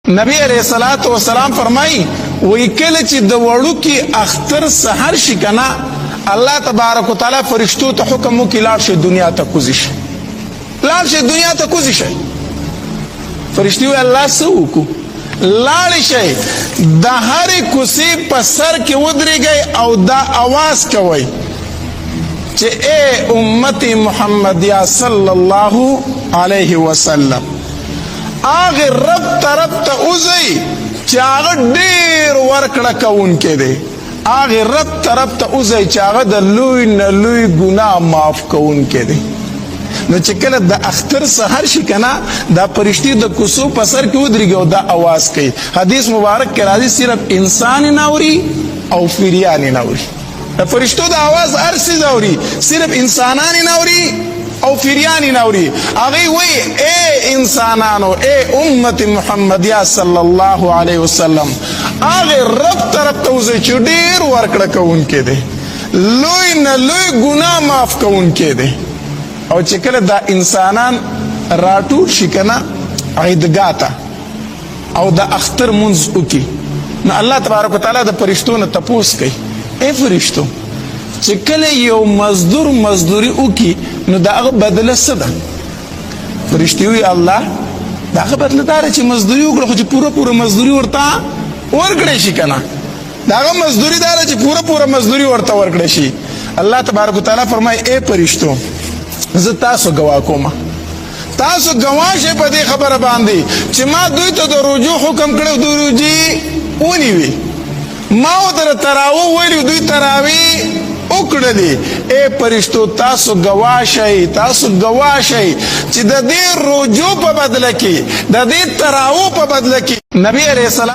نبی علیہ الصلوۃ والسلام فرمای وی کله چې د وړو کې اختر سحر شي کنه الله تبارک وتعالى فرشتو ته حکم وکړي لاړ شي دنیا ته کوزي شي لاړ شي دنیا ته کوزي شي فرشتي وی الله سوکو لاړ شي د هر کوسي په سر کې ودرېږي او دا आवाज کوي چې اے امت محمدیه صلی الله علیه وسلم آغه رب طرف ته اوزي چې هغه ډیر ورکړه کوونکی دی آغه رب طرف ته اوزي چې هغه د لوی نه لوی ګناه معاف کوونکی دی نو چې کله د اختر سحر شي کنه دا فرشتي د کوسو په سر کې ودرېږي او دا आवाज کوي حدیث مبارک کې راځي صرف انسان نه اوري او فریان نه اوري د فرشتو د आवाज ارسي اوري صرف انسانان نه اوري او فریانی نوری اغی وی اے انسانانو اے امت محمدیہ صلی اللہ علیہ وسلم اغی رب طرف توزی چو دیر ورکڑا کون کے دے لوی نا لوی گناہ معاف کون کے دے او چکل دا انسانان راتور شکنا عیدگاتا او دا اختر منز اکی نا اللہ تبارک و تعالی دا فرشتو نا تپوس کئی اے فرشتو چې کله یو مزدور مزدوری وکي نو دا هغه بدله څه ده فرشتي وی الله دا هغه بدله دار چې مزدوری وکړو چې پوره مزدوری ورته ورکړې شي کنه دا هغه مزدوری دار چې پوره مزدوری ورته ورکړې شي الله تبارک وتعالى فرمای اے فرشتو زه تاسو گواه کوم تاسو گواه شئ په دې خبره باندې چې ما دوی ته د رجوع حکم کړو دوی رجوع ونیوي ما ودر تراوی ویلو دوی تراوی وکړلې اے فرشتو تاسو گواه شئ چې د دې رجوع په بدله کې د دې تراو په بدله کې نبی علیہ السلام